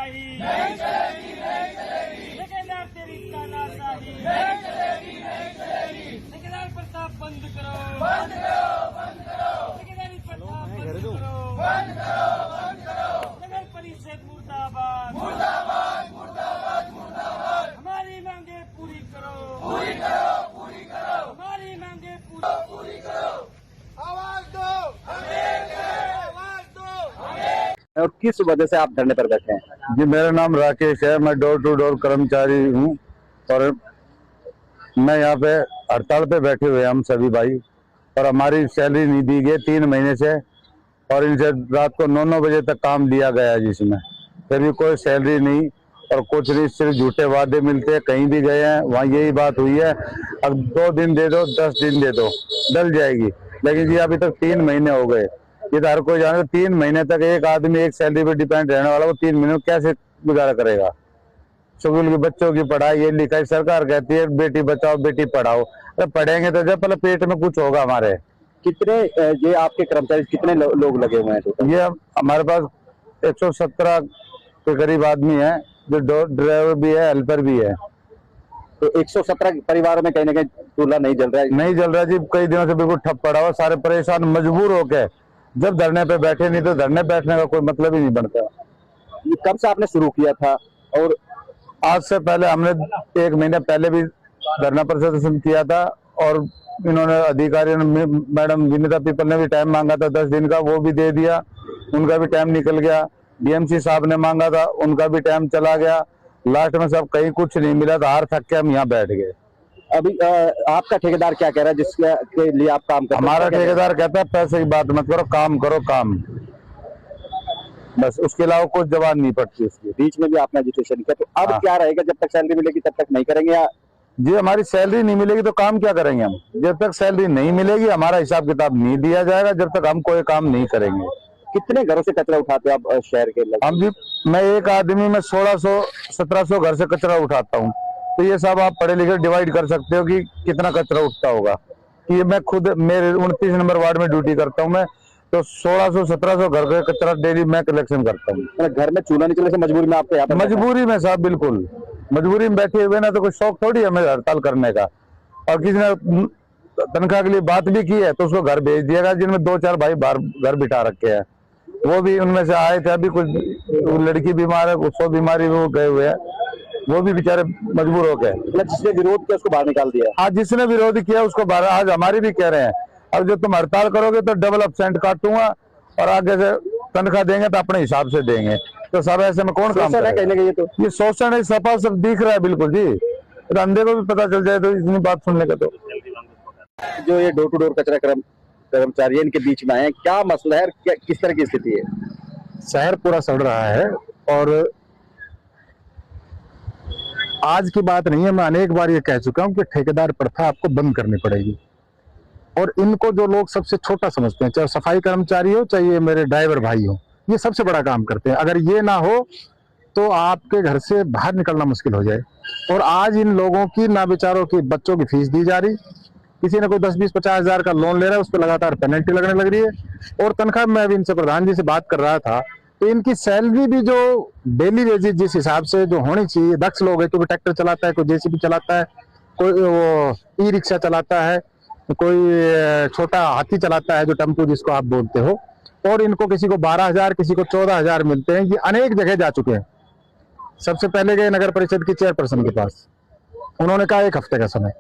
तानाशाही नहीं चलेगी, नहीं चलेगी। ठेकेदार तेरी तानाशाही नहीं चलेगी, नहीं चलेगी। ठेकेदार प्रताप बंद करो, बंद करो, बंद करो। ठेकेदारी प्रताप बंद करो, बंद करो, बंद करो। नगर परिषद मुर्दाबाद, मुर्दाबाद, मुर्दाबाद, मुर्दाबाद। हमारी मांगे पूरी करो, पूरी करो, पूरी करो। हमारी मांगे पूरी करो। आवाज दो हमें, आवाज दो हमें। और किस वजह से आप धरने पर बैठे हैं? जी, मेरा नाम राकेश है। मैं डोर टू डोर कर्मचारी हूँ और मैं यहाँ पे हड़ताल पे बैठे हुए हैं हम सभी भाई। और हमारी सैलरी नहीं दी गई 3 महीने से और इनसे रात को 9-9 बजे तक काम लिया गया है, जिसमें फिर भी कोई सैलरी नहीं और कुछ नहीं, सिर्फ झूठे वादे मिलते हैं। कहीं भी गए हैं वहाँ यही बात हुई है, अब 2 दिन दे दो, 10 दिन दे दो, डल जाएगी। लेकिन जी अभी तक 3 महीने हो गए। ये तो हर कोई जाने, 3 महीने तक एक आदमी एक सैलरी पे डिपेंड रहने वाला, वो 3 महीने में कैसे गुजारा करेगा? स्कूल के बच्चों की पढ़ाई, ये लिखाई, सरकार कहती है बेटी बचाओ बेटी पढ़ाओ। अरे पढ़ेंगे तो जब पहले पेट में कुछ होगा हमारे। कितने ये आपके कर्मचारी कितने लोग लगे हुए हैं टोटल? ये हमारे पास 117 के करीब आदमी है, जो ड्राइवर भी है, हेल्पर भी है। तो 117 परिवारों में कहीं ना कहीं चूल्हा नहीं जल रहा है? नहीं जल रहा जी, कई दिनों से बिल्कुल ठप पड़ा हुआ, सारे परेशान मजबूर होके जब धरने पे बैठे, नहीं तो धरने बैठने का कोई मतलब ही नहीं बनता। ये कब से आपने शुरू किया था? और आज से पहले हमने 1 महीने पहले भी धरना प्रदर्शन किया था और इन्होंने अधिकारियों ने, मैडम विनीता पीपल ने भी टाइम मांगा था 10 दिन का, वो भी दे दिया, उनका भी टाइम निकल गया। डीएमसी साहब ने मांगा था, उनका भी टाइम चला गया। लास्ट में सब कहीं कुछ नहीं मिला तो हार थक के हम यहाँ बैठ गए। अभी आपका ठेकेदार क्या कह रहा है जिसके लिए आप काम कर रहे हैं? हमारा ठेकेदार कहता है पैसे की बात मत करो, काम करो काम, बस उसके अलावा कुछ जवाब नहीं पड़ती उसकी। बीच में भी आपने एजुकेशन किया, तो अब क्या रहेगा? जब तक सैलरी मिलेगी तब तक नहीं करेंगे या? जी, हमारी सैलरी नहीं मिलेगी तो काम क्या करेंगे हम? जब तक सैलरी नहीं मिलेगी हमारा हिसाब किताब नहीं दिया जाएगा, जब तक हम कोई काम नहीं करेंगे। कितने घरों से कचरा उठाते हो आप शहर के लगभग? हम जी, मैं एक आदमी में 1600-1700 घर से कचरा उठाता हूँ। तो ये सब आप पढ़े लिखे डिवाइड कर सकते हो कि कितना कचरा उठता होगा। कि मैं खुद मेरे 29 नंबर वार्ड में ड्यूटी करता हूँ मैं, तो 1600-1700 घर का कचरा डेली मैं कलेक्शन करता हूँ। घर में चूल्हा नहीं चलने से मजबूरी में आपको यहाँ पर? मजबूरी में साहब, बिल्कुल मजबूरी में बैठे हुए ना, तो कोई शौक थोड़ी है हमें हड़ताल करने का। और किसी ने तनख्वाह के लिए बात भी की है तो उसको घर भेज दिया गया, जिनमें 2-4 भाई बाहर घर बिठा रखे हैं, वो भी उनमें से आए थे। अभी कुछ लड़की बीमार है, उसको बीमारी वो गए हुए हैं, वो भी बेचारे मजबूर हो गए। जिसने विरोध किया उसको बाहर निकाल दिया? आज जिसने विरोध किया उसको बाहर, आज हमारी भी कह रहे हैं अब जो तुम हड़ताल करोगे तो डबल अपसेंट काटूंगा और आगे से तनख्वाह देंगे तो अपने हिसाब से देंगे। तो सब ऐसे में कौन काम करेगा? कहने का ये शोषण है, सफा सब दिख रहा है बिल्कुल जी, तो अंधे को भी पता चल जाए तो इतनी बात सुनने का। तो जो ये डोर टू डोर कचरा कर्मचारी इनके बीच में है, क्या मसला है, किस तरह की स्थिति है? शहर पूरा सड़ रहा है और आज की बात नहीं है, मैं अनेक बार ये कह चुका हूं कि ठेकेदार प्रथा आपको बंद करनी पड़ेगी। और इनको जो लोग सबसे छोटा समझते हैं, चाहे सफाई कर्मचारी हो चाहे ये मेरे ड्राइवर भाई हो, ये सबसे बड़ा काम करते हैं। अगर ये ना हो तो आपके घर से बाहर निकलना मुश्किल हो जाए। और आज इन लोगों की ना बेचारों की बच्चों की फीस दी जा रही, किसी ने कोई 10-20-50 हजार का लोन ले रहा है, उस पर लगातार पेनल्टी लगने लग रही है। और तनख्वाह, मैं अभी इनसे प्रधान जी से बात कर रहा था, तो इनकी सैलरी भी जो डेली वेजेस जिस हिसाब से जो होनी चाहिए, दक्ष लोग है, कोई ट्रैक्टर चलाता है, कोई जेसीबी चलाता है, कोई वो ई रिक्शा चलाता है, कोई छोटा हाथी चलाता है जो टेम्पो जिसको आप बोलते हो, और इनको किसी को 12,000 किसी को 14,000 मिलते हैं। ये अनेक जगह जा चुके हैं। सबसे पहले गए नगर परिषद की चेयरपर्सन के पास, उन्होंने कहा 1 हफ्ते का समय,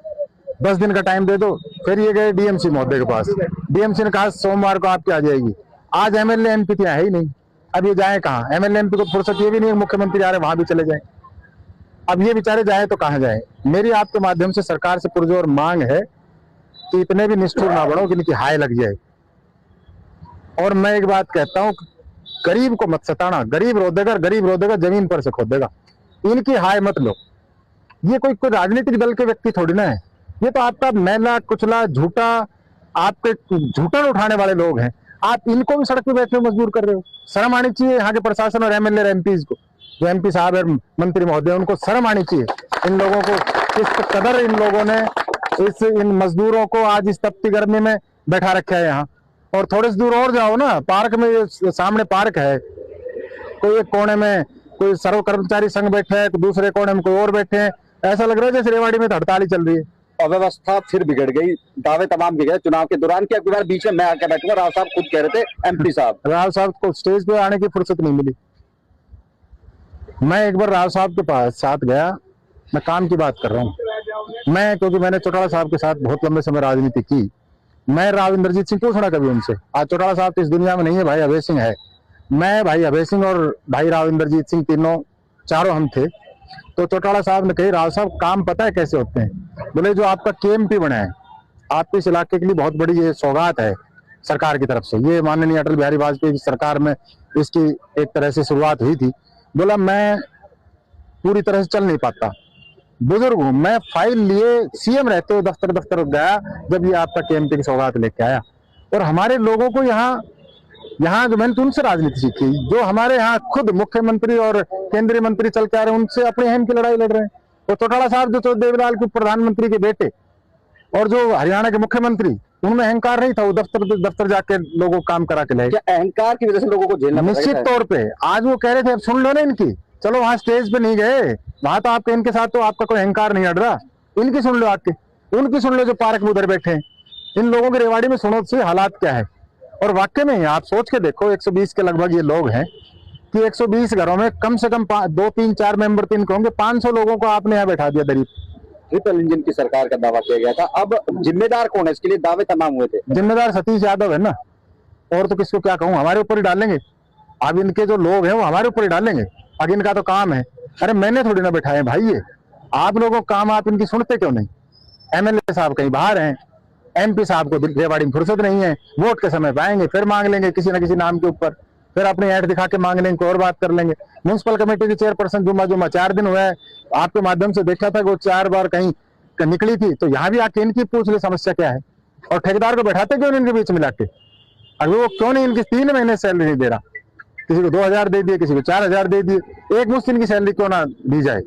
10 दिन का टाइम दे दो। फिर ये गए डीएमसी महोदय के पास, डीएमसी ने कहा सोमवार को आपकी आ जाएगी। आज एमएलए एमपी तो है ही नहीं, अब ये जाए कहाँ? एमएलए एमपी को फुर्सत ये भी नहीं, मुख्यमंत्री आ रहे वहां भी चले जाए। अब ये बेचारे जाए तो कहाँ जाए? मेरी आपके माध्यम से सरकार से पुरजोर मांग है कि इतने भी निष्ठुर ना बढ़ो कि इनकी हाय लग जाए। और मैं एक बात कहता हूँ, गरीब को मत सताना, गरीब रोदेगा जमीन पर से खोदेगा। इनकी हाय मत लो। ये कोई राजनीतिक दल के व्यक्ति थोड़ी ना है, ये तो आपका मैला कुचला झूठा, आपके झूठन उठाने वाले लोग हैं। आप इनको भी सड़क पे बैठे मजबूर कर रहे हो। शर्म आनी चाहिए यहाँ के प्रशासन और एमएलए एमपीज को, जो एमपी साहब और मंत्री महोदय, उनको शर्म आनी चाहिए। इन लोगों को किस कदर इन लोगों ने इन मजदूरों को आज इस तपती गर्मी में बैठा रखा है यहाँ। और थोड़े से दूर और जाओ ना, पार्क में, सामने पार्क है, कोई एक कोने में कोई सर्व कर्मचारी संघ बैठे हैं, दूसरे कोने में कोई और बैठे हैं। ऐसा लग रहा है जैसे रेवाड़ी में तो हड़ताल ही चल रही है। अव्यवस्था फिर बिगड़ गई, दावे तमाम बिगड़े चुनाव के दौरान की। अगली बार बीच में मैं आके बैठूंगा, राव साहब खुद कह रहे थे, एमपी साहब। राव साहब को स्टेज पे आने की फुर्सत नहीं मिली। मैं एक बार राव साहब के पास साथ गया, मैं काम की बात कर रहा हूँ मैं, क्योंकि मैंने चौटाला साहब के साथ बहुत लंबे समय राजनीति की। मैं राव इंद्रजीत सिंह पूछना कभी उनसे, आज चौटाला साहब तो इस दुनिया में नहीं है, भाई अभय सिंह है। मैं, भाई अभय सिंह और भाई राव इंद्रजीत सिंह, चारों हम थे। तो चौटाला साहब ने कही, राव साहब काम पता है कैसे होते हैं? बोले जो आपका केएमपी बना है, आपके इस इलाके के लिए बहुत बड़ी ये सौगात है सरकार की तरफ से। ये माननीय अटल बिहारी वाजपेयी की सरकार में इसकी एक तरह से शुरुआत हुई थी। बोला मैं पूरी तरह से चल नहीं पाता, बुजुर्ग हूं, मैं फाइल लिए सीएम रहते हुए दफ्तर दफ्तर गया जब ये आपका केएमपी की सौगात लेके आया। और हमारे लोगों को यहाँ जो मैंने तो उनसे राजनीति सीखी, जो हमारे यहाँ खुद मुख्यमंत्री और केंद्रीय मंत्री चल के आ रहे हैं, उनसे अपने अहम की लड़ाई लड़ रहे हैं। और चौटाला साहब जो देवीलाल के प्रधानमंत्री के बेटे और जो हरियाणा के मुख्यमंत्री, उनमें अहंकार नहीं था, वो दफ्तर जाके लोगों को काम करा के लाए। क्या अहंकार की वजह से लोगों को झेलना पड़ रहा है? निश्चित तौर पे आज वो कह रहे थे, अब सुन लो ना इनकी, चलो वहां स्टेज पे नहीं गए, वहां तो आपके इनके साथ तो आपका कोई अहंकार नहीं अड़ रहा, इनकी सुन लो, आके उनकी सुन लो जो पार्क में उधर बैठे हैं। इन लोगों की रेवाड़ी में सुनो से हालात क्या है। और वाकई में आप सोच के देखो, 120 के लगभग ये लोग हैं कि 120 घरों में कम से कम 2, 3, 4 मेंबर तो इनके होंगे। 500 लोगों को आपने यहाँ बैठा दिया दरीब। ट्रिपल इंजन की सरकार का दावा किया गया था, अब जिम्मेदार कौन है इसके लिए? दावे तमाम हुए थे। जिम्मेदार सतीश यादव है ना, और तो किसको क्या कहूँ, हमारे ऊपर ही डालेंगे। अब इनके जो लोग हैं वो हमारे ऊपर ही डालेंगे, अब इनका तो काम है। अरे मैंने थोड़ी ना बैठाए भाई, ये आप लोगों का काम, आप इनकी सुनते क्यों नहीं? एमएलए साहब कहीं बाहर हैं, एमपी साहब को रेवाड़ी में फुर्सत नहीं है, वोट के समय पाएंगे फिर मांग लेंगे किसी न किसी नाम के ऊपर, फिर अपने ऐड दिखा के मांग लेंगे, और बात कर लेंगे। म्युनिसिपल कमेटी की चेयरपर्सन जुम्मा 4 दिन हुआ है, आपके माध्यम से देखा था वो 4 बार कहीं निकली थी, तो यहाँ भी आके इनकी पूछ ले समस्या क्या है। और ठेकेदार को बैठाते क्यों इनके बीच में लाके? अगर वो क्यों नहीं इनकी 3 महीने सैलरी नहीं दे रहा, किसी को 2000 दे दिए, किसी को 4000 दे दिए, एक मुश्त इनकी सैलरी क्यों ना दी जाए?